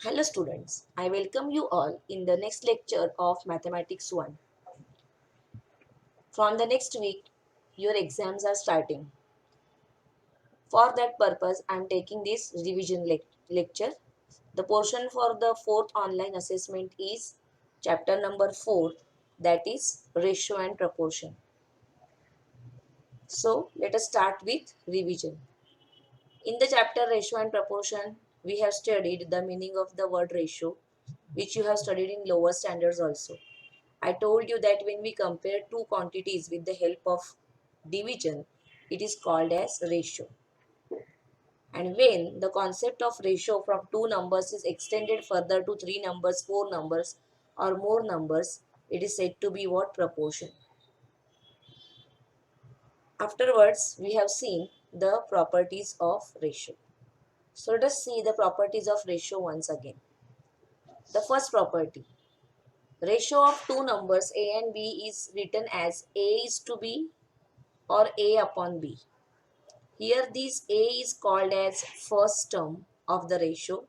Hello students, I welcome you all in the next lecture of Mathematics 1. From the next week, your exams are starting. For that purpose, I am taking this revision lecture. The portion for the fourth online assessment is chapter number 4, that is ratio and proportion. So let us start with revision. In the chapter ratio and proportion, we have studied the meaning of the word ratio, which you have studied in lower standards also. I told you that when we compare two quantities with the help of division, it is called as ratio. And when the concept of ratio from two numbers is extended further to three numbers, four numbers, or more numbers, it is said to be what? Proportion. Afterwards, we have seen the properties of ratio. So let us see the properties of ratio once again. The first property, ratio of two numbers A and B is written as A is to B or A upon B. Here this A is called as first term of the ratio.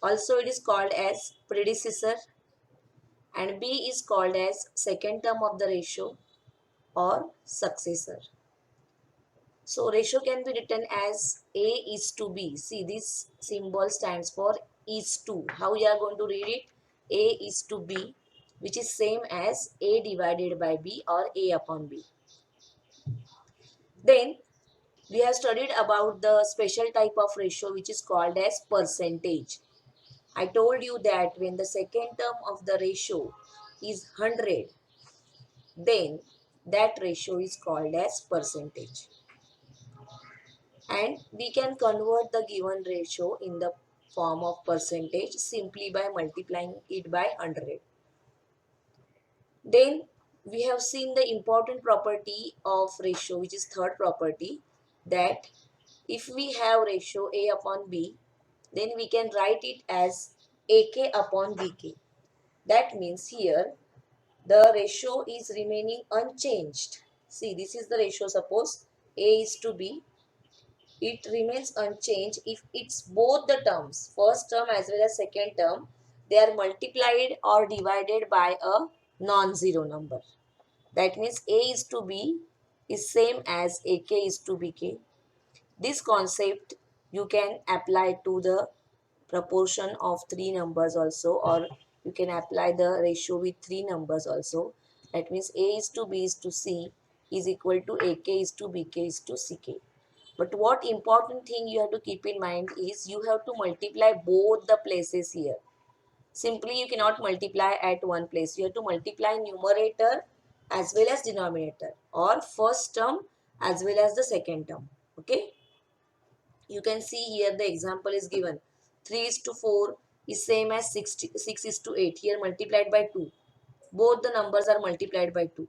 Also it is called as predecessor, and B is called as second term of the ratio or successor. So ratio can be written as A is to B. See, this symbol stands for is to. How you are going to read it? A is to B, which is same as A divided by B or A upon B. Then we have studied about the special type of ratio which is called as percentage. I told you that when the second term of the ratio is 100, then that ratio is called as percentage. And we can convert the given ratio in the form of percentage simply by multiplying it by 100. Then we have seen the important property of ratio, which is third property, that if we have ratio A upon B, then we can write it as AK upon BK. That means here the ratio is remaining unchanged. See, this is the ratio. Suppose A is to B, it remains unchanged if it's both the terms, first term as well as second term, they are multiplied or divided by a non-zero number. That means A is to B is same as AK is to BK. This concept you can apply to the proportion of three numbers also, or you can apply the ratio with three numbers also. That means A is to B is to C is equal to AK is to BK is to CK. But what important thing you have to keep in mind is you have to multiply both the places here. Simply you cannot multiply at one place. You have to multiply numerator as well as denominator, or first term as well as the second term. Okay. You can see here the example is given. 3 is to 4 is same as 6 is to 8. Here multiplied by 2. Both the numbers are multiplied by 2.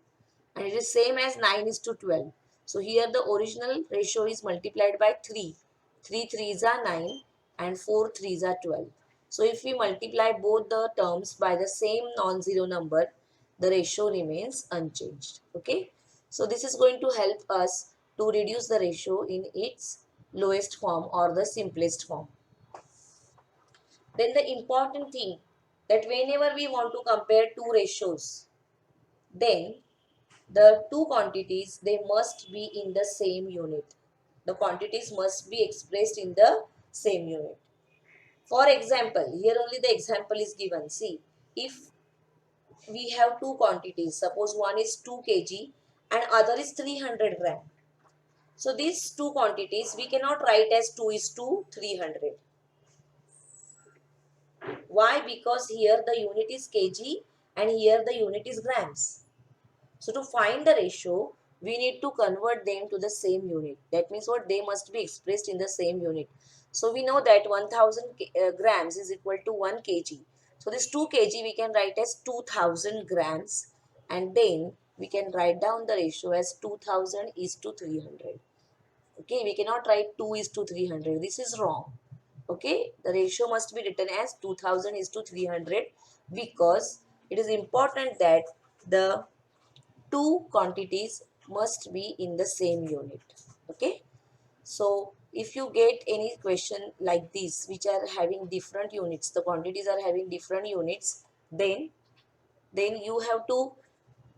And it is same as 9 is to 12. So here the original ratio is multiplied by 3. 3 3s are 9 and 4 3s are 12. So if we multiply both the terms by the same non-zero number, the ratio remains unchanged. Okay. So this is going to help us to reduce the ratio in its lowest form or the simplest form. Then the important thing, that whenever we want to compare two ratios, then the two quantities, they must be in the same unit. The quantities must be expressed in the same unit. For example, here only the example is given. See, if we have two quantities, suppose one is 2 kg and other is 300 gram. So these two quantities we cannot write as 2 is to 300. Why? Because here the unit is kg and here the unit is grams. So to find the ratio, we need to convert them to the same unit. That means what? They must be expressed in the same unit. So we know that 1000 grams is equal to 1 kg. So this 2 kg we can write as 2000 grams, and then we can write down the ratio as 2000 is to 300. Okay, we cannot write 2 is to 300. This is wrong. Okay, the ratio must be written as 2000 is to 300, because it is important that the two quantities must be in the same unit. Okay, so if you get any question like this which are having different units, the quantities are having different units, then you have to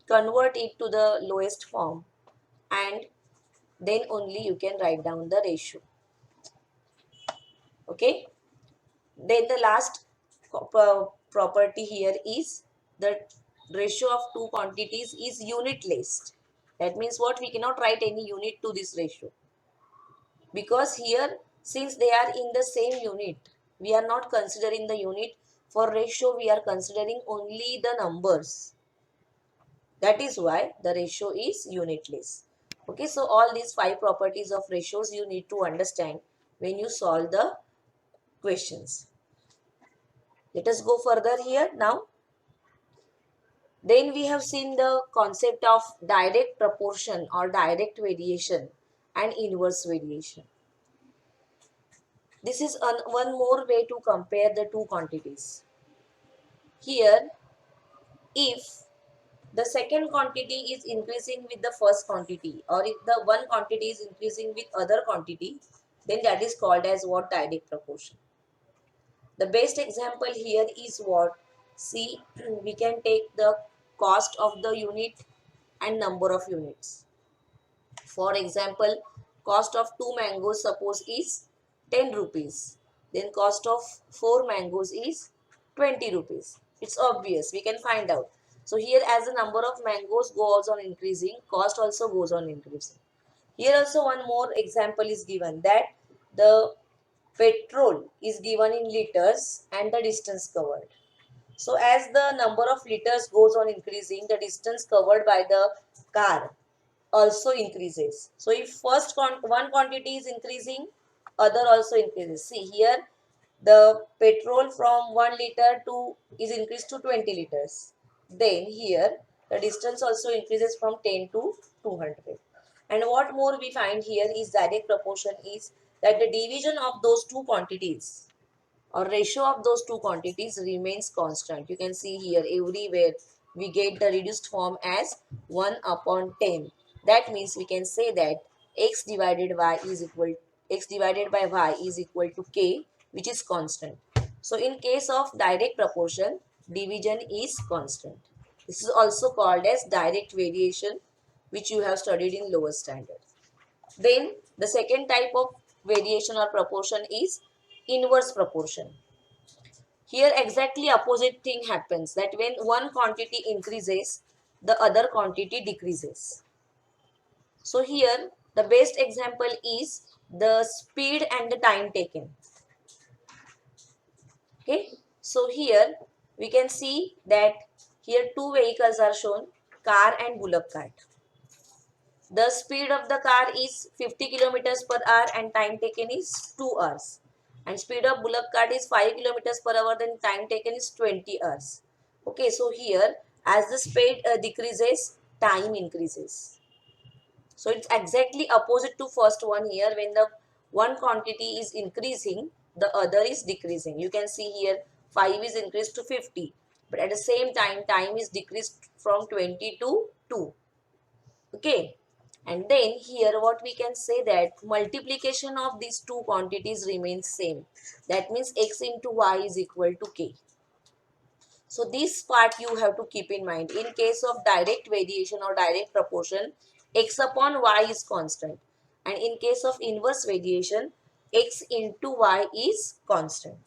convert it to the lowest form, and then only you can write down the ratio. Okay, then the last property here is the ratio of two quantities is unitless. That means what? We cannot write any unit to this ratio, because here since they are in the same unit, we are not considering the unit. For ratio we are considering only the numbers. That is why the ratio is unitless. Okay, so all these 5 properties of ratios you need to understand when you solve the questions. Let us go further here now. Then we have seen the concept of direct proportion or direct variation and inverse variation. This is one more way to compare the two quantities. Here, if the second quantity is increasing with the first quantity, or if the one quantity is increasing with other quantity, then that is called as what? Direct proportion. The best example here is what? See, we can take the cost of the unit and number of units. For example, cost of 2 mangoes suppose is 10 rupees. Then cost of 4 mangoes is 20 rupees. It's obvious, we can find out. So here as the number of mangoes goes on increasing, cost also goes on increasing. Here also one more example is given, that the petrol is given in liters and the distance covered. So as the number of liters goes on increasing, the distance covered by the car also increases. So if first one quantity is increasing, other also increases. See here, the petrol from 1 liter to is increased to 20 liters. Then here the distance also increases from 10 to 200. And what more we find here is direct proportion is that the division of those two quantities or ratio of those two quantities remains constant. You can see here everywhere we get the reduced form as 1 upon 10. That means we can say that x divided by y is equal to k, which is constant. So in case of direct proportion, division is constant. This is also called as direct variation, which you have studied in lower standard. Then the second type of variation or proportion is inverse proportion. Here exactly opposite thing happens, that when one quantity increases, the other quantity decreases. So here the best example is the speed and the time taken. Okay, so here we can see that here two vehicles are shown, car and bullock cart. The speed of the car is 50 kilometers per hour and time taken is 2 hours. And speed of bullock cart is 5 kilometers per hour, then time taken is 20 hours. Okay, so here as the speed decreases, time increases. So it's exactly opposite to first one here. When the one quantity is increasing, the other is decreasing. You can see here 5 is increased to 50. But at the same time is decreased from 20 to 2. Okay, and then here what we can say, that multiplication of these two quantities remains same. That means x into y is equal to k. So this part you have to keep in mind. In case of direct variation or direct proportion, x upon y is constant, and in case of inverse variation, x into y is constant.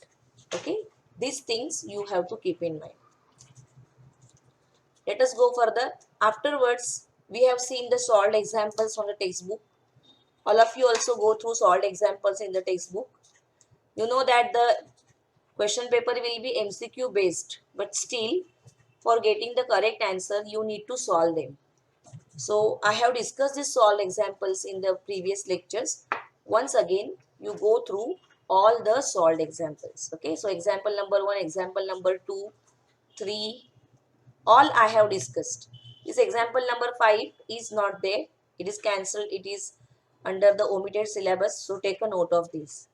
Okay, these things you have to keep in mind. Let us go further. Afterwards, we have seen the solved examples from the textbook. All of you also go through solved examples in the textbook. You know that the question paper will be MCQ based, but still for getting the correct answer, you need to solve them. So I have discussed these solved examples in the previous lectures. Once again, you go through all the solved examples. Okay, so example number 1, example number 2, 3, all I have discussed. This example number 5 is not there. It is cancelled. It is under the omitted syllabus. So take a note of this.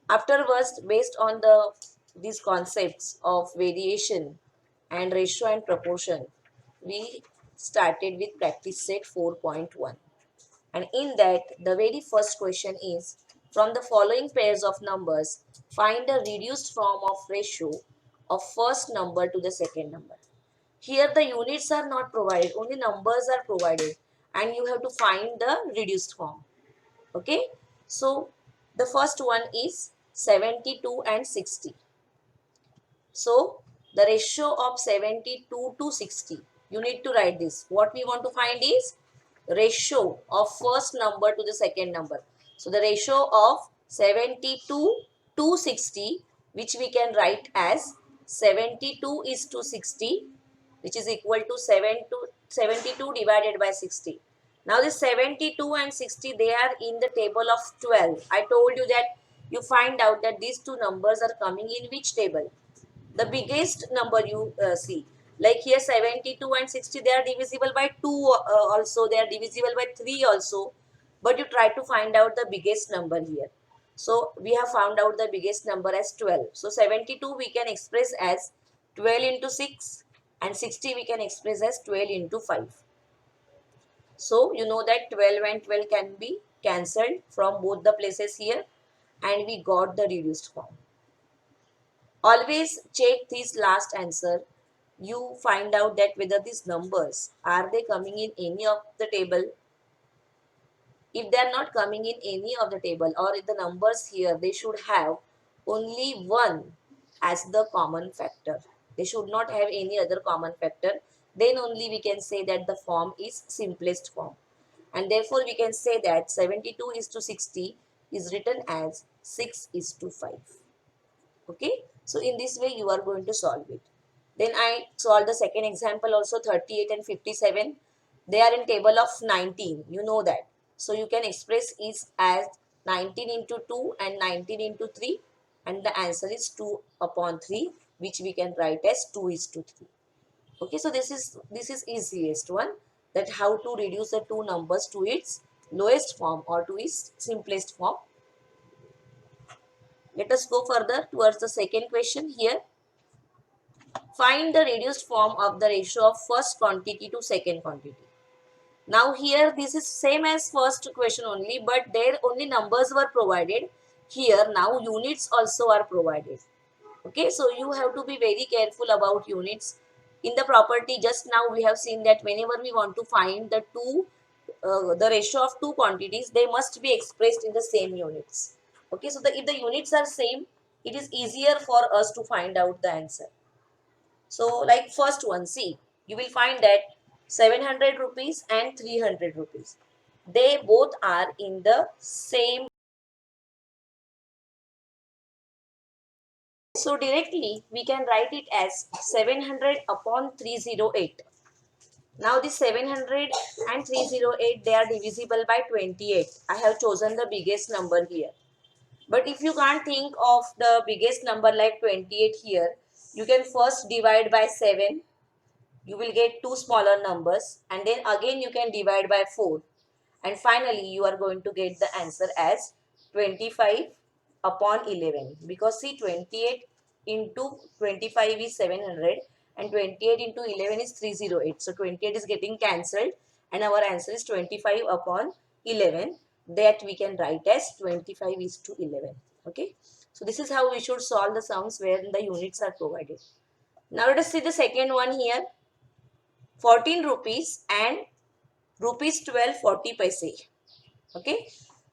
Afterwards, based on these concepts of variation and ratio and proportion, we started with practice set 4.1. And in that, the very first question is, From the following pairs of numbers, find a reduced form of ratio of first number to the second number. Here the units are not provided, only numbers are provided, and you have to find the reduced form. Okay, so the first one is 72 and 60. So the ratio of 72 to 60, you need to write this. What we want to find is ratio of first number to the second number. So the ratio of 72 to 60, which we can write as 72 is to 60, which is equal to 72 divided by 60. Now this 72 and 60, they are in the table of 12. I told you that you find out that these two numbers are coming in which table? The biggest number you see, like here 72 and 60, they are divisible by 2 also, they are divisible by 3 also, but you try to find out the biggest number here. So we have found out the biggest number as 12. So 72 we can express as 12 into 6, and 60 we can express as 12 into 5. So you know that 12 and 12 can be cancelled from both the places here, and we got the reduced form. Always check this last answer. You find out that whether these numbers, are they coming in any of the table? If they are not coming in any of the table, or if the numbers here, they should have only one as the common factor. They should not have any other common factor. Then only we can say that the form is simplest form. And therefore we can say that 72 is to 60 is written as 6 is to 5. Okay, so in this way you are going to solve it. Then I solve the second example also. 38 and 57, they are in table of 19, you know that. So you can express is as 19 into 2 and 19 into 3, and the answer is 2 upon 3, which we can write as 2 is to 3. Okay, so this is easiest one, that how to reduce the two numbers to its lowest form or to its simplest form. Let us go further towards the second question here. Find the reduced form of the ratio of first quantity to second quantity. Now here this is same as first question only, but there only numbers were provided. Here now units also are provided. Okay, so you have to be very careful about units. In the property just now we have seen that whenever we want to find the ratio of two quantities, they must be expressed in the same units. Okay, so if the units are same, it is easier for us to find out the answer. So like first one, see, you will find that 700 rupees and 300 rupees. They both are in the same. So directly we can write it as 700 upon 308. Now this 700 and 308, they are divisible by 28. I have chosen the biggest number here. But if you can't think of the biggest number like 28 here, you can first divide by 7. You will get two smaller numbers, and then again you can divide by 4, and finally you are going to get the answer as 25 upon 11, because see 28 into 25 is 700 and 28 into 11 is 308. So 28 is getting cancelled and our answer is 25 upon 11, that we can write as 25 is to 11. Okay, so this is how we should solve the sums where the units are provided. Now let us see the second one here. 14 rupees and rupees 12.40 paise. Okay,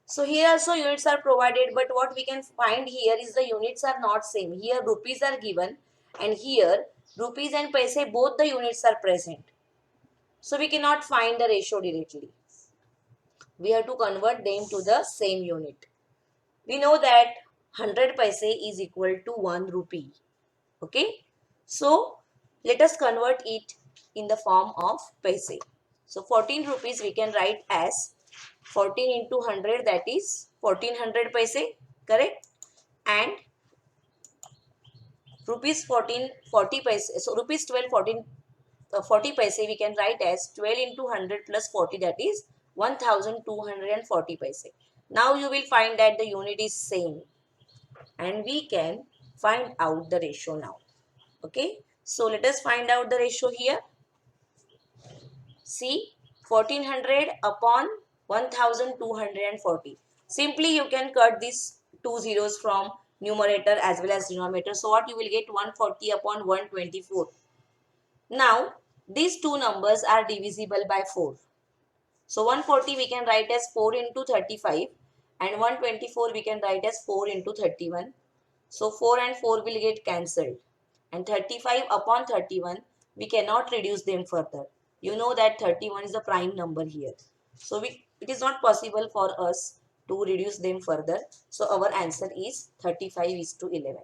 so here also units are provided, but what we can find here is the units are not same. Here rupees are given and here rupees and paise, both the units are present. So we cannot find the ratio directly. We have to convert them to the same unit. We know that 100 paise is equal to 1 rupee. Okay, so let us convert it in the form of paise. So 14 rupees we can write as 14 into 100, that is 1400 paise, correct? And rupees 14 40 paise, so rupees 12 14 40 paise we can write as 12 into 100 plus 40, that is 1240 paise. Now you will find that the unit is same and we can find out the ratio now. Okay, so let us find out the ratio here. See, 1400 upon 1240. Simply you can cut these two zeros from numerator as well as denominator. So what you will get, 140 upon 124. Now these two numbers are divisible by 4. So 140 we can write as 4 into 35 and 124 we can write as 4 into 31. So 4 and 4 will get cancelled, and 35 upon 31 we cannot reduce them further. You know that 31 is the prime number here. So it is not possible for us to reduce them further. So our answer is 35 is to 11.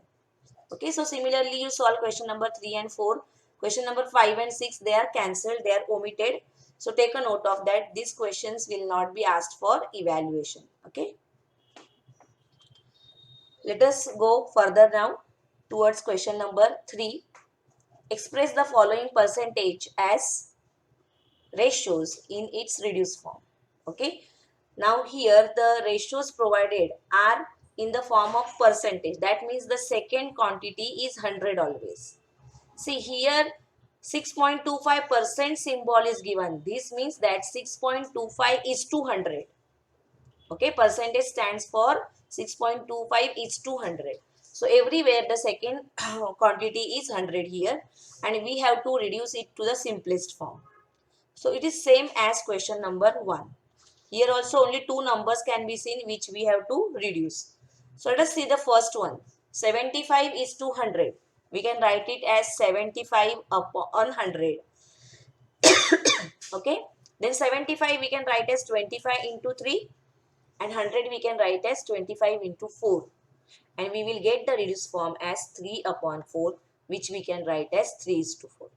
Okay, so similarly you solve question number 3 and 4. Question number 5 and 6, they are cancelled, they are omitted. So take a note of that. These questions will not be asked for evaluation. Okay. Let us go further now towards question number 3. Express the following percentage as ratios in its reduced form. Okay. Now here the ratios provided are in the form of percentage. That means the second quantity is 100 always. See here 6.25% symbol is given. This means that 6.25 is 200. Okay, percentage stands for 6.25 is 200. So everywhere the second quantity is 100 here, and we have to reduce it to the simplest form. So it is same as question number 1. Here also only two numbers can be seen which we have to reduce. So let us see the first one. 75 is 200. We can write it as 75 upon 100. Okay. Then 75 we can write as 25 into 3, and 100 we can write as 25 into 4. And we will get the reduced form as 3 upon 4, which we can write as 3 is to 4.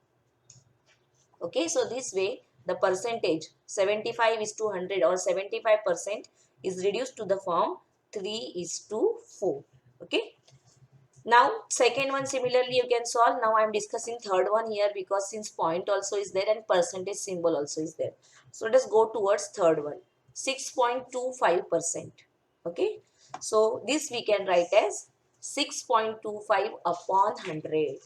Okay, so this way the percentage 75 is to 100 or 75% is reduced to the form 3 is to 4. Okay. Now second one similarly you can solve. Now I am discussing third one here because since point also is there and percentage symbol also is there. So let us go towards third one. 6.25%. Okay. So this we can write as 6.25 upon 100.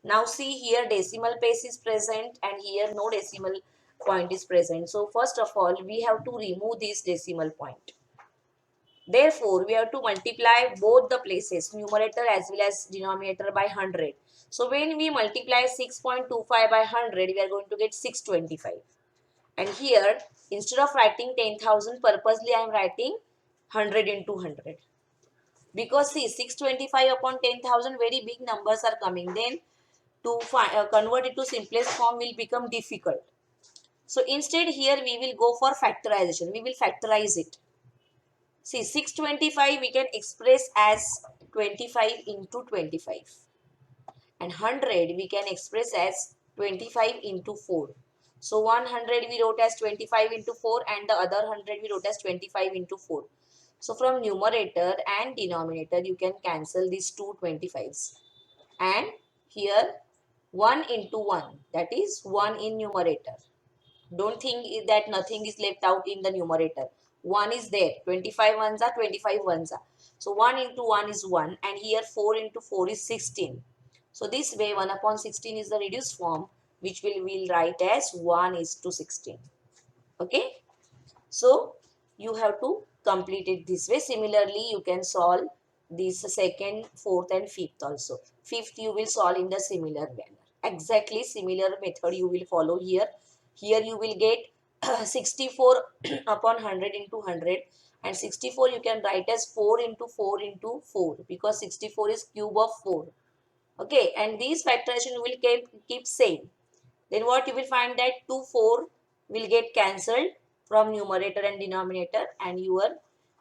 Now see here decimal place is present and here no decimal point is present. So first of all we have to remove this decimal point. Therefore, we have to multiply both the places, numerator as well as denominator, by 100. So when we multiply 6.25 by 100, we are going to get 625. And here, instead of writing 10,000, purposely I am writing 100 into 100. Because see, 625 upon 10,000, very big numbers are coming. Then to convert it to simplest form will become difficult. So instead here we will go for factorization. We will factorize it. See, 625 we can express as 25 into 25. And 100 we can express as 25 into 4. So 100 we wrote as 25 into 4 and the other 100 we wrote as 25 into 4. So from numerator and denominator you can cancel these two 25s. And here 1 into 1, that is 1 in numerator. Don't think that nothing is left out in the numerator. 1 is there. 25 ones are 25 ones are. So 1 into 1 is 1 and here 4 into 4 is 16. So this way 1 upon 16 is the reduced form which we'll write as 1 is to 16. Okay. So you have to complete it this way. Similarly you can solve this second, fourth and fifth also. Fifth you will solve in the similar manner. Exactly similar method you will follow here. Here you will get 64 upon 100 into 100, and 64 you can write as 4 into 4 into 4 because 64 is cube of 4. Okay, and these factorization will keep same. Then what you will find that 2 4 will get cancelled from numerator and denominator and your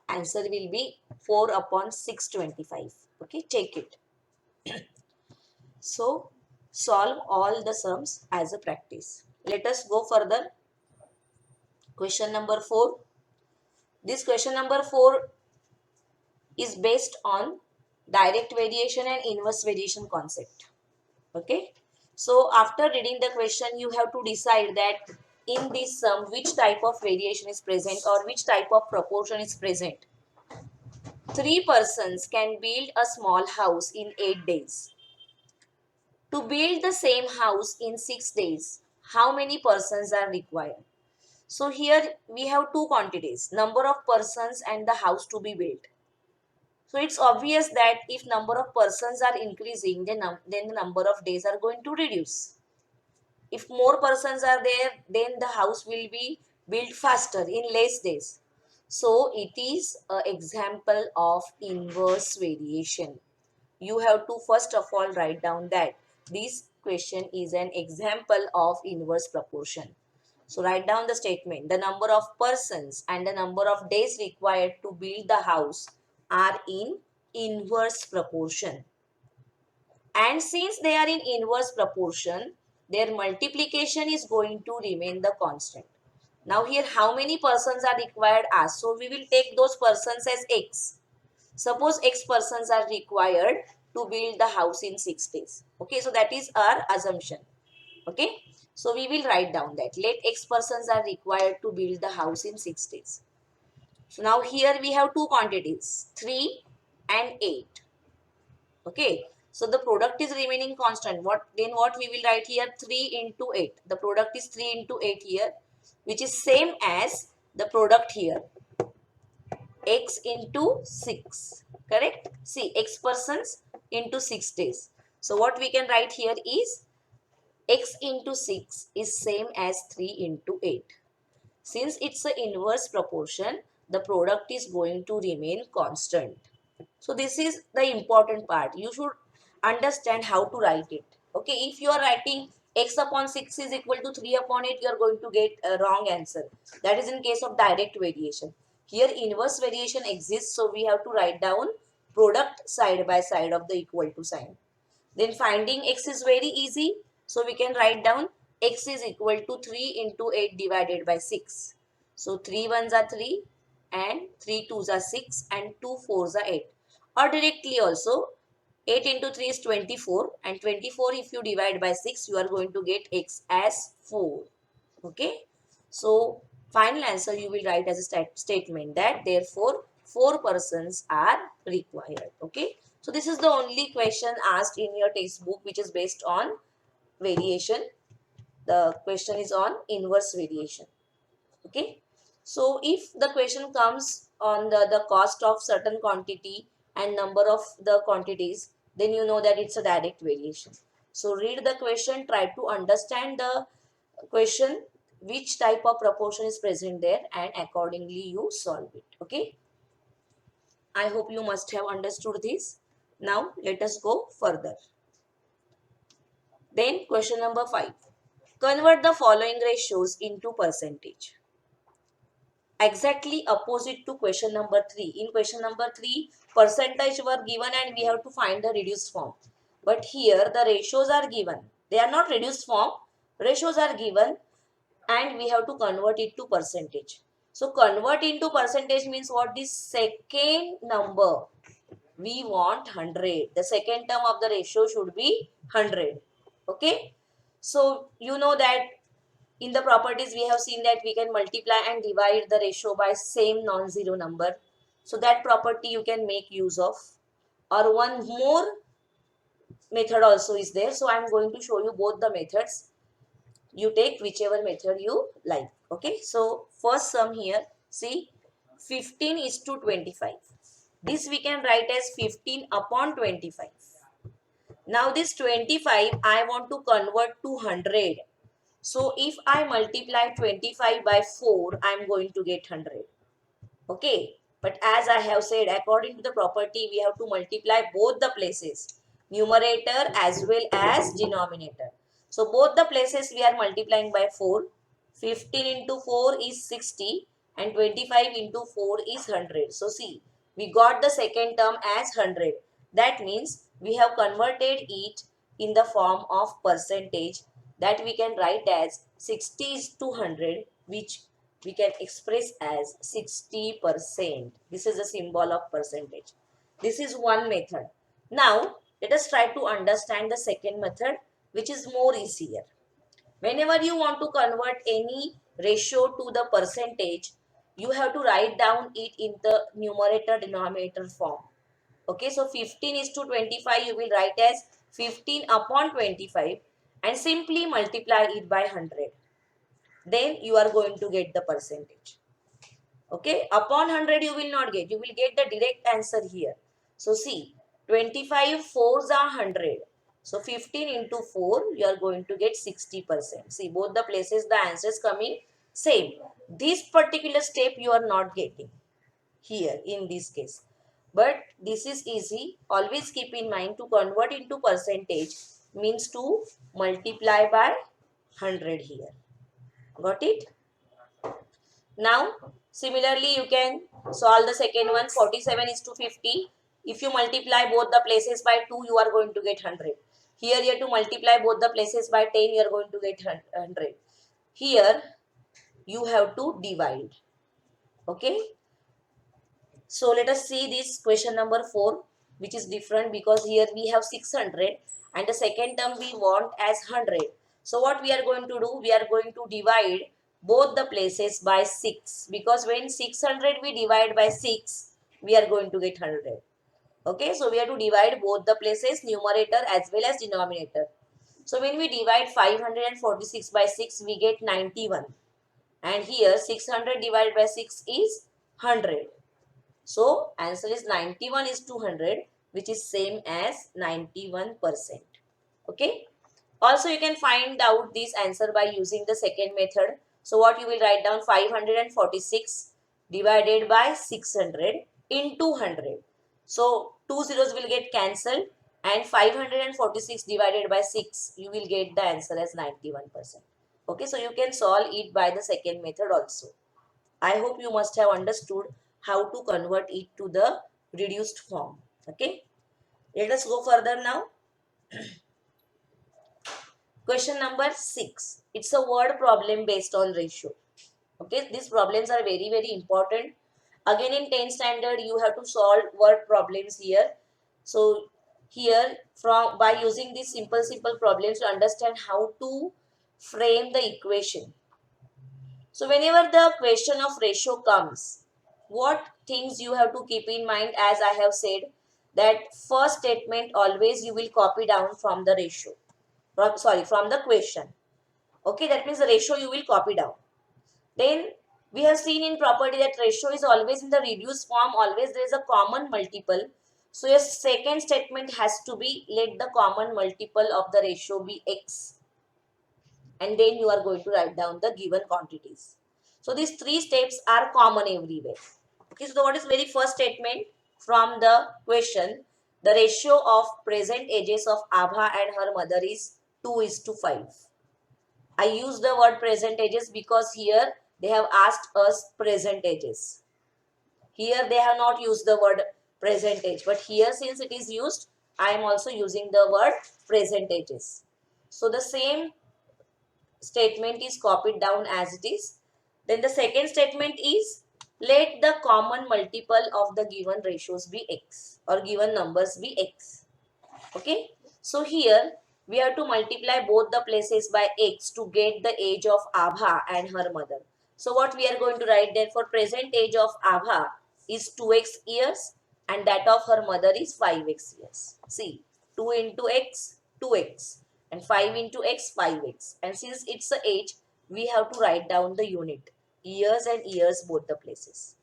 answer will be 4 upon 625. Okay, check it. So solve all the sums as a practice. Let us go further. Question number 4. This question number 4 is based on direct variation and inverse variation concept. Okay. So after reading the question, you have to decide that in this sum, which type of variation is present or which type of proportion is present. 3 persons can build a small house in 8 days. To build the same house in 6 days, how many persons are required? So here we have two quantities, number of persons and the house to be built. So it's obvious that if number of persons are increasing, then the number of days are going to reduce. If more persons are there, then the house will be built faster in less days. So it is an example of inverse variation. You have to first of all write down that this question is an example of inverse proportion. So write down the statement. The number of persons and the number of days required to build the house are in inverse proportion. And since they are in inverse proportion, their multiplication is going to remain the constant. Now here how many persons are required as? So we will take those persons as x. Suppose x persons are required to build the house in 6 days. Okay, so that is our assumption. Okay, so we will write down that let x persons are required to build the house in 6 days. So now here we have two quantities, 3 and 8. Okay, so the product is remaining constant. What we will write here? 3 into 8. The product is 3 into 8 here, which is same as the product here, x into 6. Correct? See, x persons into 6 days. So what we can write here is x into 6 is same as 3 into 8. Since it's an inverse proportion, the product is going to remain constant. So this is the important part. You should understand how to write it. Okay, if you are writing x upon 6 is equal to 3 upon 8, you are going to get a wrong answer. That is in case of direct variation. Here inverse variation exists, so we have to write down product side by side of the equal to sign. Then finding x is very easy. So we can write down x is equal to 3 into 8 divided by 6. So 3 ones are 3 and 3 twos are 6 and 2 fours are 8. Or directly also 8 into 3 is 24 and 24 if you divide by 6 you are going to get x as 4. Okay. So final answer you will write as a statement that therefore 4 persons are required. Okay. So this is the only question asked in your textbook which is based on variation. The question is on inverse variation. Okay. So if the question comes on the cost of certain quantity and number of the quantities, then you know that it's a direct variation. So read the question, try to understand the question, which type of proportion is present there, and accordingly you solve it. Okay. I hope you must have understood this. Now let us go further. Then question number 5. Convert the following ratios into percentage. Exactly opposite to question number 3. In question number 3, percentage were given and we have to find the reduced form. But here the ratios are given. They are not reduced form. Ratios are given and we have to convert it to percentage. So convert into percentage means what? This second number we want 100. The second term of the ratio should be 100. Okay. So you know that in the properties we have seen that we can multiply and divide the ratio by same non-zero number. So that property you can make use of. Or one more method also is there. So I am going to show you both the methods. You take whichever method you like. Okay. So first sum here. See, 15 is to 25. This we can write as 15 upon 25. Now this 25 I want to convert to 100. So if I multiply 25 by 4, I am going to get 100. Okay. But as I have said, according to the property, we have to multiply both the places, numerator as well as denominator. So both the places we are multiplying by 4. 15 into 4 is 60 and 25 into 4 is 100. So see, we got the second term as 100. That means we have converted it in the form of percentage, that we can write as 60 is to 100, which we can express as 60%. This is a symbol of percentage. This is one method. Now, let us try to understand the second method, which is more easier. Whenever you want to convert any ratio to the percentage, you have to write down it in the numerator denominator form. Okay, so 15 is to 25, you will write as 15 upon 25 and simply multiply it by 100. then you are going to get the percentage. Okay, upon 100 you will not get, you will get the direct answer here. So see, 25 fours are 100. So 15 into 4, you are going to get 60%. See, both the places the answers coming same. This particular step you are not getting here in this case. But this is easy. Always keep in mind, to convert into percentage means to multiply by 100 here. Got it? Now, similarly, you can solve the second one. 47 is to 50. If you multiply both the places by 2, you are going to get 100. Here, you have to multiply both the places by 10, you are going to get 100. Here, you have to divide. Okay. So, let us see this question number 4, which is different because here we have 600 and the second term we want as 100. So, what we are going to do? We are going to divide both the places by 6, because when 600 we divide by 6, we are going to get 100. Okay, so we have to divide both the places, numerator as well as denominator. So when we divide 546 by 6, we get 91. And here 600 divided by 6 is 100. So answer is 91 is 200, which is same as 91%. Okay. Also, you can find out this answer by using the second method. So, what you will write down, 546 divided by 600 into 100. So, two zeros will get cancelled and 546 divided by 6, you will get the answer as 91%. Okay, so you can solve it by the second method also. I hope you must have understood how to convert it to the reduced form. Okay, let us go further now. Question number 6. It's a word problem based on ratio. Okay, these problems are very, very important. Again, in 10th standard, you have to solve word problems here. So, here from by using these simple problems to understand how to frame the equation. So, whenever the question of ratio comes, what things you have to keep in mind, as I have said, that first statement always you will copy down from the ratio. From the question. Okay, that means the ratio you will copy down. Then we have seen in property that ratio is always in the reduced form, always there is a common multiple. So your second statement has to be, let the common multiple of the ratio be x, and then you are going to write down the given quantities. So these three steps are common everywhere. Okay, so what is very first statement from the question? The ratio of present ages of Abha and her mother is 2:5. I use the word present ages because here they have asked us present ages. Here they have not used the word present age, but here since it is used, I am also using the word present ages. So the same statement is copied down as it is. Then the second statement is, let the common multiple of the given ratios be x, or given numbers be x. Okay. So here we have to multiply both the places by x to get the age of Abha and her mother. So what we are going to write there, for present age of Abha is 2x years and that of her mother is 5x years. See, 2 into x, 2x, and 5 into x, 5x. And since it's a age, we have to write down the unit, years and years both the places.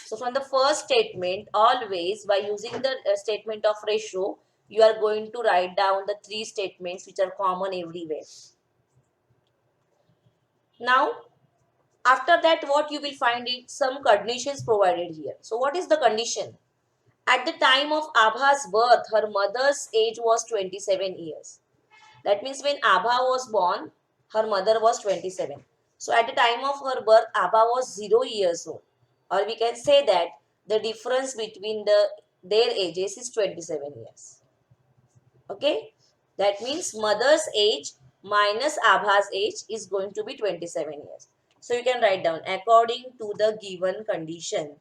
So from the first statement, always by using the statement of ratio, you are going to write down the three statements which are common everywhere. Now, after that, what you will find is some conditions provided here. So what is the condition? At the time of Abha's birth, her mother's age was 27 years. That means when Abha was born, her mother was 27. So at the time of her birth, Abha was 0 years old. Or we can say that the difference between their ages is 27 years. Okay. That means mother's age minus Abha's age is going to be 27 years. So you can write down according to the given condition.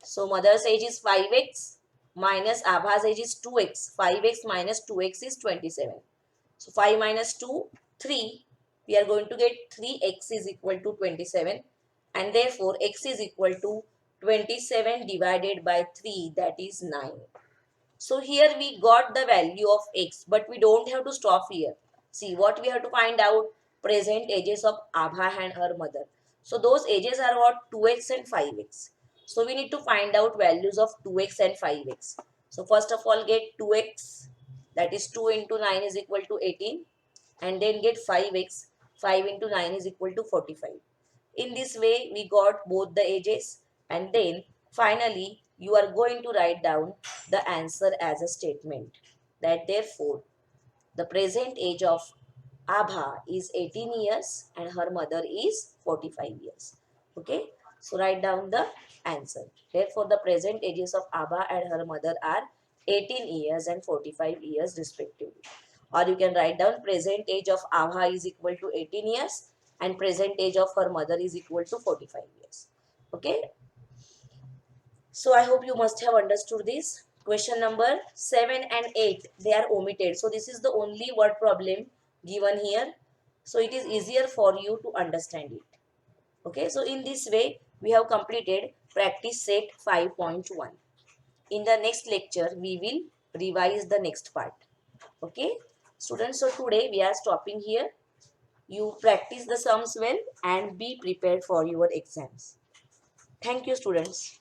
So mother's age is 5x minus Abha's age is 2x. 5x minus 2x is 27. So 5 minus 2, 3. We are going to get 3x is equal to 27. And therefore, x is equal to 27 divided by 3, that is 9. So here we got the value of x, but we don't have to stop here. See, what we have to find out? present ages of Abha and her mother. So those ages are what? 2x and 5x. So we need to find out values of 2x and 5x. So first of all get 2x, that is 2 into 9 is equal to 18, and then get 5x, 5 into 9 is equal to 45. In this way we got both the ages, and then finally you are going to write down the answer as a statement that therefore the present age of Abha is 18 years and her mother is 45 years. Okay, so write down the answer. Therefore, the present ages of Abha and her mother are 18 years and 45 years respectively. Or you can write down present age of Abha is equal to 18 years and present age of her mother is equal to 45 years. Okay, so I hope you must have understood this. Question number 7 and 8, they are omitted. So this is the only word problem given here. So it is easier for you to understand it. Okay, so in this way, we have completed practice set 5.1. In the next lecture, we will revise the next part. Okay, students, so today we are stopping here. You practice the sums well and be prepared for your exams. Thank you, students.